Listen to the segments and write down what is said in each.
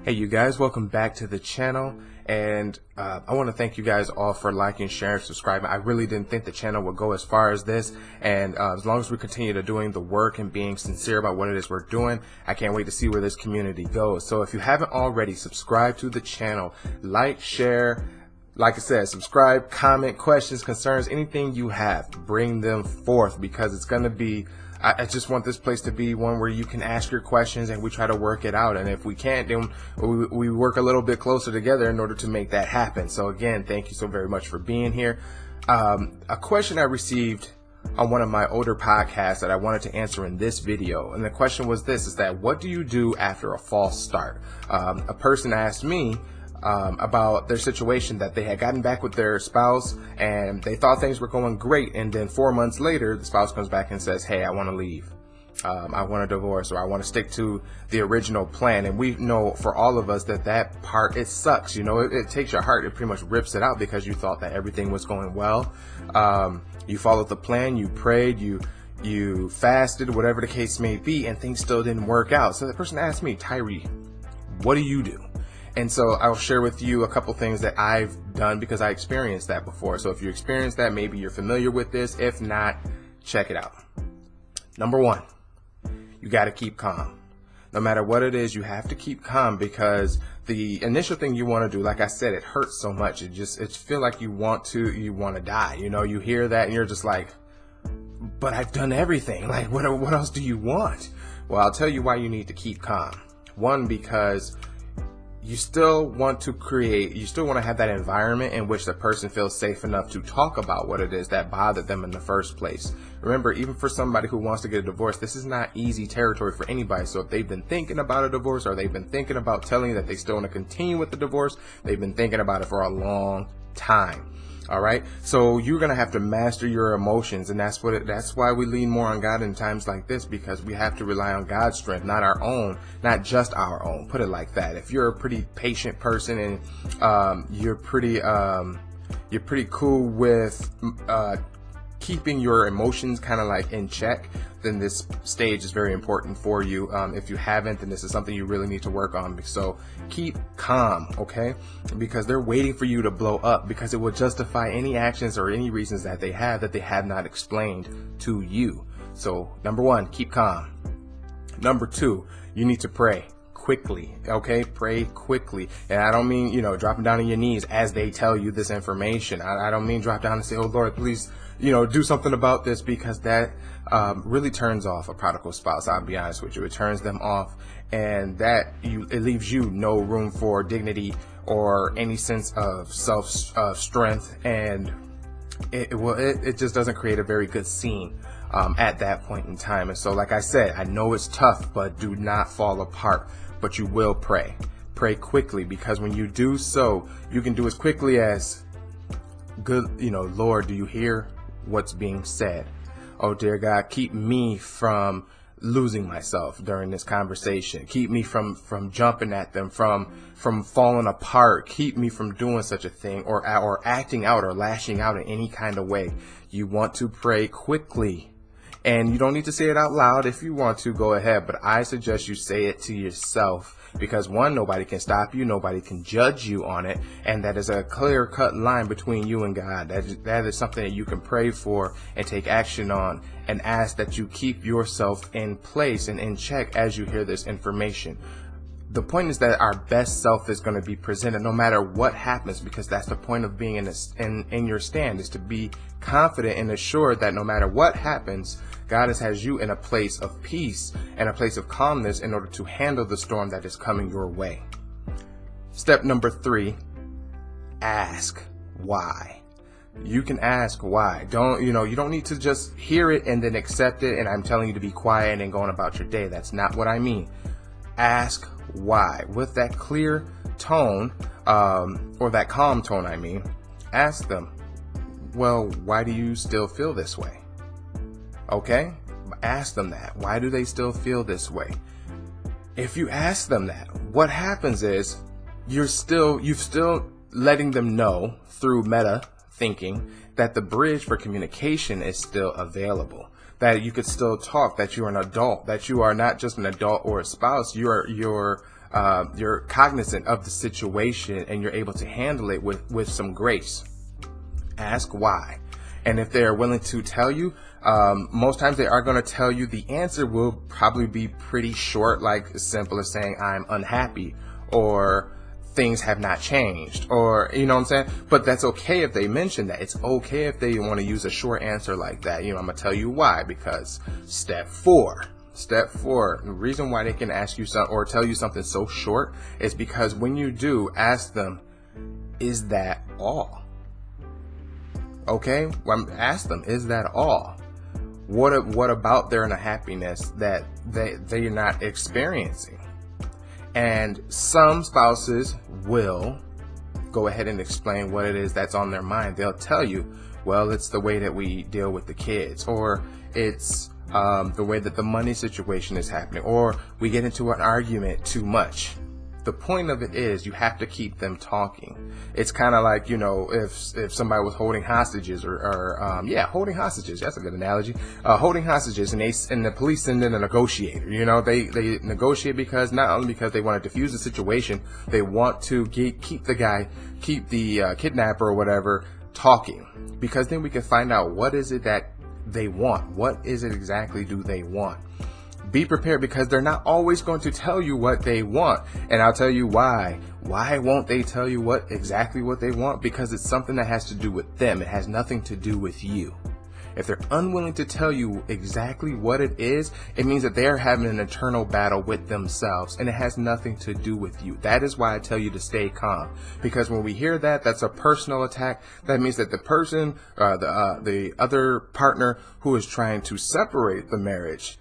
Hey you guys, welcome back to the channel, and I want to thank you guys all for liking, sharing, subscribing. I really didn't think the channel would go as far as this, and as long as we continue to doing the work and being sincere about what it is we're doing, I can't wait to see where this community goes. So if you haven't already, subscribe to the channel, like, share, like I said, subscribe, comment, questions, concerns, anything you have, bring them forth, because it's going to be, I just want this place to be one where you can ask your questions and we try to work it out. And if we can't, then we work a little bit closer together in order to make that happen. So again, thank you so very much for being here. A question I received on one of my older podcasts that I wanted to answer in this video. And the question was this, is that what do you do after a false start? A person asked me about their situation, that they had gotten back with their spouse and they thought things were going great, and then 4 months later the spouse comes back and says, hey, I want to leave, I want a divorce, or I want to stick to the original plan. And we know for all of us that part, it sucks, you know, it takes your heart, it pretty much rips it out, because you thought that everything was going well, you followed the plan, you prayed, you fasted, whatever the case may be, and things still didn't work out. So the person asked me, Tyree, what do you do? And so I'll share with you a couple things that I've done, because I experienced that before. So if you experienced that, maybe you're familiar with this. If not, check it out. Number one, you got to keep calm. No matter what it is, you have to keep calm, because the initial thing you want to do, like I said, it hurts so much. It feel like you want to die. You know, you hear that and you're just like, but I've done everything. Like, what else do you want? Well, I'll tell you why you need to keep calm. One, because you still want to have that environment in which the person feels safe enough to talk about what it is that bothered them in the first place. Remember, even for somebody who wants to get a divorce, this is not easy territory for anybody. So if they've been thinking about a divorce, or they've been thinking about telling you that they still want to continue with the divorce, they've been thinking about it for a long time. All right. So you're going to have to master your emotions. And that's why we lean more on God in times like this, because we have to rely on God's strength, not our own, not just our own. Put it like that. If you're a pretty patient person and you're pretty cool with keeping your emotions kind of like in check, then this stage is very important for you. If you haven't, then this is something you really need to work on. So keep calm, okay? Because they're waiting for you to blow up, because it will justify any actions or any reasons that they have not explained to you. So number one, keep calm. Number two, you need to pray quickly, okay? Pray quickly. And I don't mean, dropping down on your knees as they tell you this information. I don't mean drop down and say, oh Lord, please, do something about this, because that really turns off a prodigal spouse. I'll be honest with you. It turns them off, and it leaves you no room for dignity or any sense of strength, and it just doesn't create a very good scene at that point in time. And so, like I said, I know it's tough, but do not fall apart. But you will pray quickly, because when you do so, you can do as quickly as, good, Lord, do you hear what's being said? Oh dear God, keep me from losing myself during this conversation. Keep me from jumping at them, from falling apart. Keep me from doing such a thing, or acting out or lashing out in any kind of way. You want to pray quickly. And you don't need to say it out loud. If you want to, go ahead. But I suggest you say it to yourself, because one, nobody can stop you. Nobody can judge you on it. And that is a clear cut line between you and God. That is something that you can pray for and take action on, and ask that you keep yourself in place and in check as you hear this information. The point is that our best self is going to be presented no matter what happens, because that's the point of being in your stand, is to be confident and assured that no matter what happens, God has you in a place of peace and a place of calmness in order to handle the storm that is coming your way. Step number 3, ask why. You can ask why. You don't need to just hear it and then accept it, and I'm telling you to be quiet and going about your day. That's not what I mean. Ask why with that clear tone, or that calm tone. I mean, ask them, well, why do you still feel this way? Okay, ask them that. Why do they still feel this way? If you ask them that, what happens is you're still letting them know through meta thinking that the bridge for communication is still available, that you could still talk, that you're an adult, that you are not just an adult or a spouse, you're you're cognizant of the situation and you're able to handle it with some grace. Ask why. And if they're willing to tell you, most times they are going to tell you. The answer will probably be pretty short, like as simple as saying, I'm unhappy, or things have not changed, or, you know what I'm saying? But that's okay if they mention that. It's okay if they want to use a short answer like that. I'm going to tell you why, because step four, the reason why they can ask you something or tell you something so short is because when you do ask them, is that all? Okay, well, ask them, is that all? What about their unhappiness that they're not experiencing? And some spouses will go ahead and explain what it is that's on their mind. They'll tell you, well, it's the way that we deal with the kids, or it's the way that the money situation is happening, or we get into an argument too much. The point of it is you have to keep them talking. It's kind of like, if somebody was holding hostages or holding hostages. That's a good analogy. Holding hostages, and the police send in a negotiator. They negotiate because not only because they want to defuse the situation, they want to keep the kidnapper or whatever talking, because then we can find out what is it that they want. What is it exactly do they want? Be prepared, because they're not always going to tell you what they want. And I'll tell you why. Why won't they tell you exactly what they want? Because it's something that has to do with them. It has nothing to do with you. If they're unwilling to tell you exactly what it is, it means that they're having an internal battle with themselves, and it has nothing to do with you. That is why I tell you to stay calm, because when we hear that, that's a personal attack. That means that the person, the other partner who is trying to separate the marriage,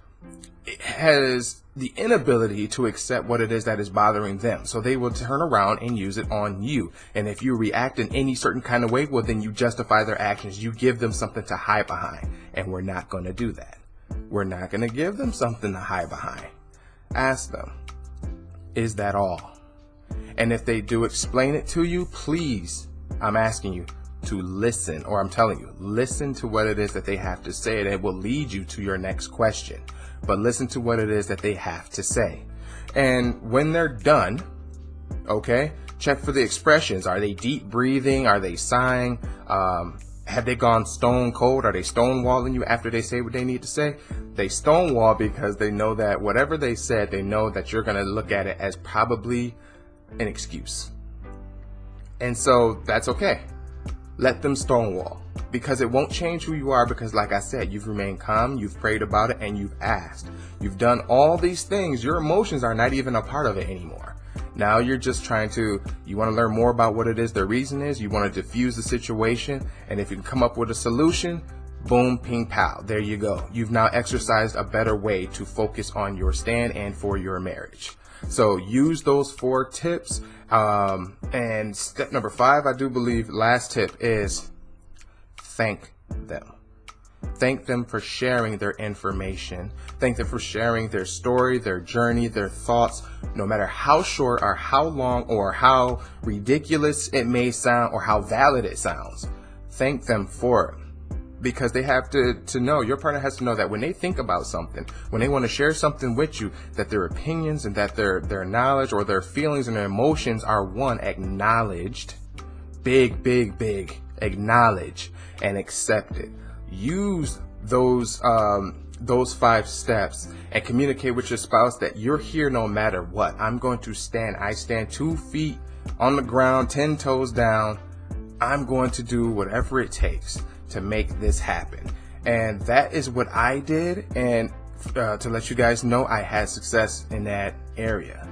has the inability to accept what it is that is bothering them. So they will turn around and use it on you. And if you react in any certain kind of way, well, then you justify their actions. You give them something to hide behind. And we're not going to do that. We're not going to give them something to hide behind. Ask them, is that all? And if they do explain it to you, please, I'm asking you to listen, or I'm telling you, listen to what it is that they have to say, and it will lead you to your next question. But listen to what it is that they have to say. And when they're done, okay, check for the expressions. Are they deep breathing? Are they sighing? Have they gone stone cold? Are they stonewalling you after they say what they need to say? They stonewall because they know that whatever they said, they know that you're going to look at it as probably an excuse. And so that's okay. Let them stonewall, because it won't change who you are, because like I said, you've remained calm, you've prayed about it, and you've asked. You've done all these things. Your emotions are not even a part of it anymore. Now you're just you want to learn more about what it is their reason is. You want to diffuse the situation. And if you can come up with a solution, boom, ping, pow, there you go. You've now exercised a better way to focus on your stand and for your marriage. So use those 4 tips. And step number 5, I do believe, last tip is thank them. Thank them for sharing their information. Thank them for sharing their story, their journey, their thoughts, no matter how short or how long or how ridiculous it may sound or how valid it sounds. Thank them for it. Because they have to know, your partner has to know that when they think about something, when they want to share something with you, that their opinions and that their knowledge or their feelings and their emotions are acknowledged. Big, acknowledge and accept it. Use those 5 steps and communicate with your spouse that you're here no matter what. I'm going to stand. I stand 2 feet on the ground, 10 toes down. I'm going to do whatever it takes to make this happen. And that is what I did. And to let you guys know, I had success in that area.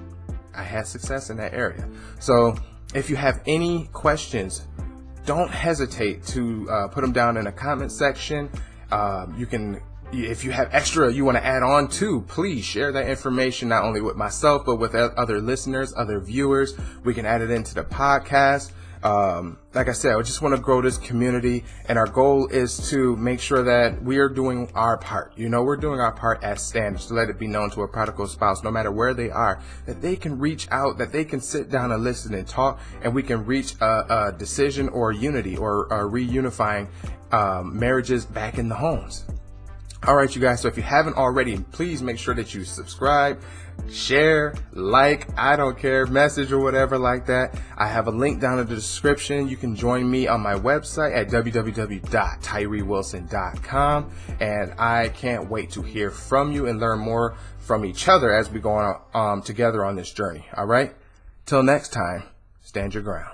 So if you have any questions, don't hesitate to put them down in the comment section. You can, if you have extra you want to add on to, please share that information not only with myself, but with other listeners, other viewers. We can add it into the podcast. Like I said, I just want to grow this community, and our goal is to make sure that we are doing our part. We're doing our part as standards to let it be known to a prodigal spouse, no matter where they are, that they can reach out, that they can sit down and listen and talk, and we can reach a decision or unity or reunifying marriages back in the homes. All right, you guys. So if you haven't already, please make sure that you subscribe, share, like, I don't care, message or whatever like that. I have a link down in the description. You can join me on my website at www.tyrewilson.com. And I can't wait to hear from you and learn more from each other as we go on together on this journey. All right. Till next time, stand your ground.